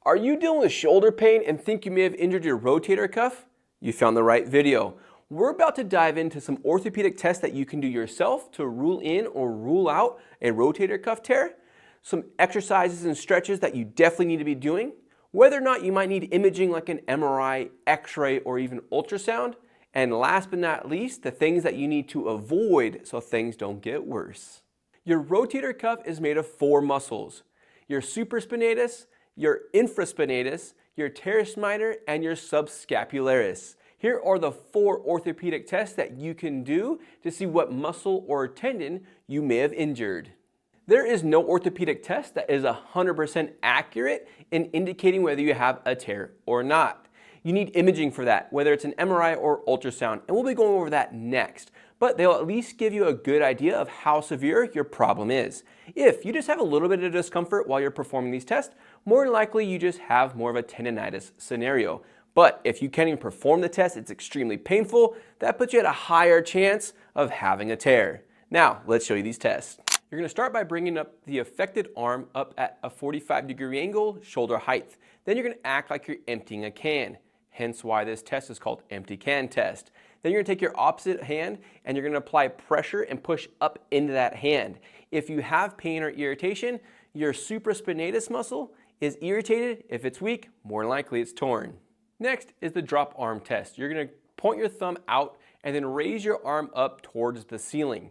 Are you dealing with shoulder pain and think you may have injured your rotator cuff? You found the right video. We're about to dive into some orthopedic tests that you can do yourself to rule in or rule out a rotator cuff tear, some exercises and stretches that you definitely need to be doing, whether or not you might need imaging like an MRI, X-ray, or even ultrasound, and last but not least, the things that you need to avoid so things don't get worse. Your rotator cuff is made of 4 muscles: your supraspinatus, your infraspinatus, your teres minor, and your subscapularis. Here are the 4 orthopedic tests that you can do to see what muscle or tendon you may have injured. There is no orthopedic test that is 100% accurate in indicating whether you have a tear or not. You need imaging for that, whether it's an MRI or ultrasound, and we'll be going over that next. But they'll at least give you a good idea of how severe your problem is. If you just have a little bit of discomfort while you're performing these tests, more than likely you just have more of a tendinitis scenario. But if you can't even perform the test, it's extremely painful, that puts you at a higher chance of having a tear. Now, let's show you these tests. You're going to start by bringing up the affected arm up at a 45-degree angle, shoulder height. Then you're going to act like you're emptying a can, hence why this test is called empty can test. Then you're going to take your opposite hand and you're going to apply pressure and push up into that hand. If you have pain or irritation, your supraspinatus muscle is irritated. If it's weak, more likely it's torn. Next is the drop arm test. You're going to point your thumb out and then raise your arm up towards the ceiling.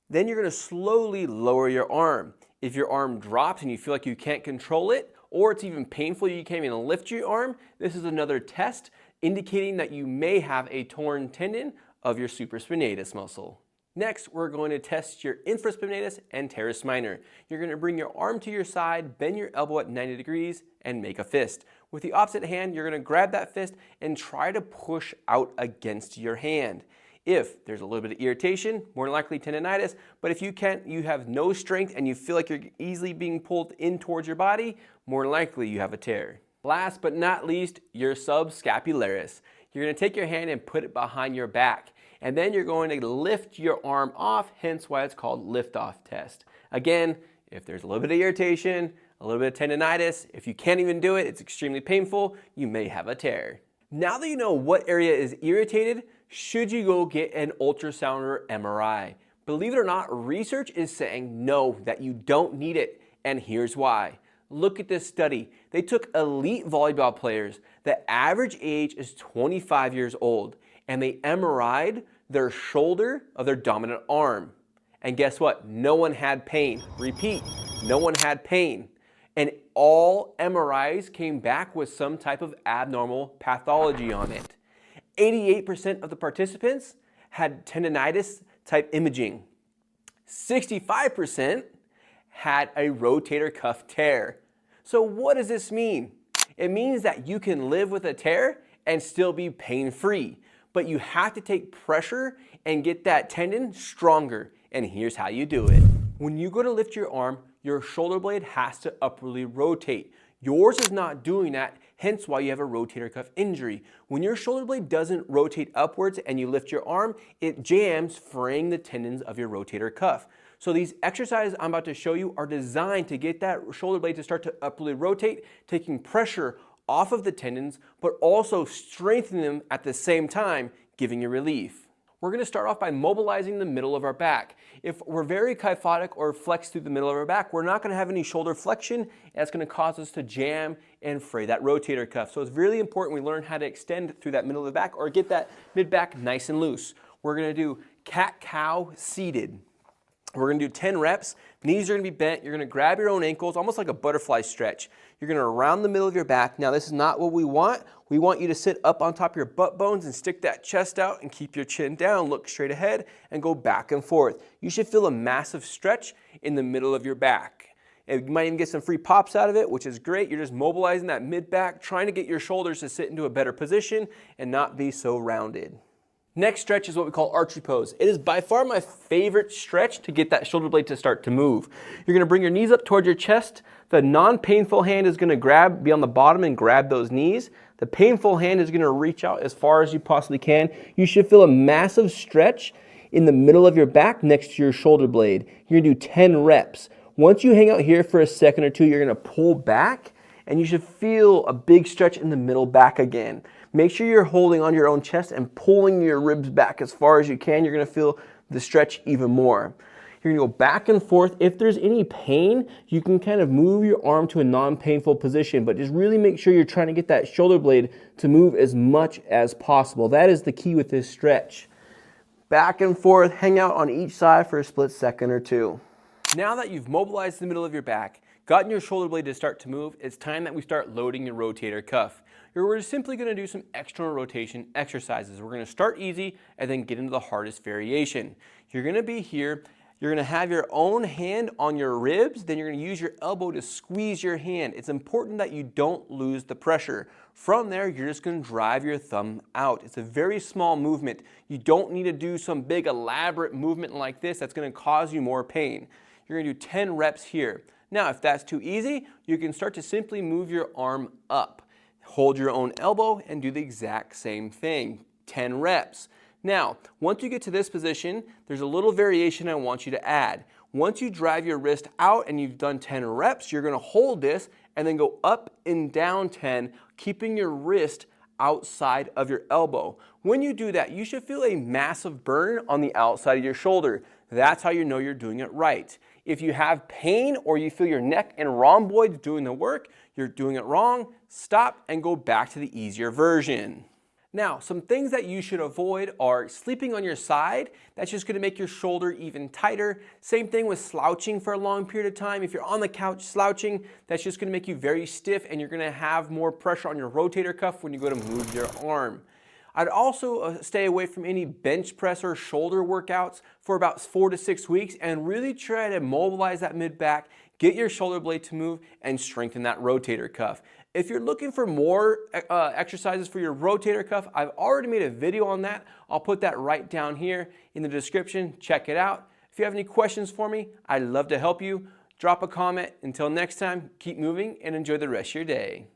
Then you're going to slowly lower your arm. If your arm drops and you feel like you can't control it, or it's even painful, you can't even lift your arm, this is another test indicating that you may have a torn tendon of your supraspinatus muscle. Next, we're going to test your infraspinatus and teres minor. You're going to bring your arm to your side, bend your elbow at 90 degrees, and make a fist. With the opposite hand, you're going to grab that fist and try to push out against your hand. If there's a little bit of irritation, more than likely tendinitis, but if you can't, you have no strength and you feel like you're easily being pulled in towards your body, more than likely you have a tear. Last but not least, your subscapularis. You're going to take your hand and put it behind your back, and then you're going to lift your arm off, hence why it's called lift-off test. Again, if there's a little bit of irritation, a little bit of tendinitis, if you can't even do it, it's extremely painful, you may have a tear. Now that you know what area is irritated, should you go get an ultrasound or MRI? Believe it or not, research is saying no, that you don't need it, and here's why. Look at this study. They took elite volleyball players. The average age is 25 years old, and they MRI'd their shoulder of their dominant arm. And guess what? No one had pain. Repeat, no one had pain. And all MRIs came back with some type of abnormal pathology on it. 88% of the participants had tendinitis type imaging. 65% had a rotator cuff tear. So what does this mean? It means that you can live with a tear and still be pain-free, but you have to take pressure and get that tendon stronger. And here's how you do it. When you go to lift your arm, your shoulder blade has to upwardly rotate. Yours is not doing that, hence why you have a rotator cuff injury. When your shoulder blade doesn't rotate upwards and you lift your arm, it jams, fraying the tendons of your rotator cuff. So these exercises I'm about to show you are designed to get that shoulder blade to start to upwardly rotate, taking pressure off of the tendons, but also strengthening them at the same time, giving you relief. We're going to start off by mobilizing the middle of our back. If we're very kyphotic or flex through the middle of our back, we're not going to have any shoulder flexion, and that's going to cause us to jam and fray that rotator cuff. So it's really important we learn how to extend through that middle of the back or get that mid-back nice and loose. We're going to do cat-cow seated. We're going to do 10 reps. Knees are going to be bent. You're going to grab your own ankles, almost like a butterfly stretch. You're going to round the middle of your back. Now, this is not what we want. We want you to sit up on top of your butt bones and stick that chest out and keep your chin down, look straight ahead, and go back and forth. You should feel a massive stretch in the middle of your back. And you might even get some free pops out of it, which is great. You're just mobilizing that mid-back, trying to get your shoulders to sit into a better position and not be so rounded. Next stretch is what we call archery pose. It is by far my favorite stretch to get that shoulder blade to start to move. You're going to bring your knees up towards your chest. The non-painful hand is going to be on the bottom and grab those knees. The painful hand is going to reach out as far as you possibly can. You should feel a massive stretch in the middle of your back next to your shoulder blade. You're going to do 10 reps. Once you hang out here for a second or two, you're going to pull back and you should feel a big stretch in the middle back again. Make sure you're holding on your own chest and pulling your ribs back as far as you can. You're gonna feel the stretch even more. You're gonna go back and forth. If there's any pain, you can kind of move your arm to a non-painful position, but just really make sure you're trying to get that shoulder blade to move as much as possible. That is the key with this stretch. Back and forth, hang out on each side for a split second or two. Now that you've mobilized the middle of your back, gotten your shoulder blade to start to move, it's time that we start loading your rotator cuff. We're simply going to do some external rotation exercises. We're going to start easy and then get into the hardest variation. You're going to be here. You're going to have your own hand on your ribs, then you're going to use your elbow to squeeze your hand. It's important that you don't lose the pressure. From there, you're just going to drive your thumb out. It's a very small movement. You don't need to do some big elaborate movement like this that's going to cause you more pain. You're going to do 10 reps here. Now, if that's too easy, you can start to simply move your arm up. Hold your own elbow and do the exact same thing. 10 reps. Now, once you get to this position, there's a little variation I want you to add. Once you drive your wrist out and you've done 10 reps, you're going to hold this and then go up and down 10, keeping your wrist outside of your elbow. When you do that, you should feel a massive burn on the outside of your shoulder. That's how you know you're doing it right. If you have pain or you feel your neck and rhomboids doing the work, you're doing it wrong. Stop and go back to the easier version. Now, some things that you should avoid are sleeping on your side. That's just going to make your shoulder even tighter. Same thing with slouching for a long period of time. If you're on the couch slouching, that's just going to make you very stiff and you're going to have more pressure on your rotator cuff when you go to move your arm. I'd also stay away from any bench press or shoulder workouts for about 4 to 6 weeks and really try to mobilize that mid-back, get your shoulder blade to move, and strengthen that rotator cuff. If you're looking for more exercises for your rotator cuff, I've already made a video on that. I'll put that right down here in the description. Check it out. If you have any questions for me, I'd love to help you. Drop a comment. Until next time, keep moving and enjoy the rest of your day.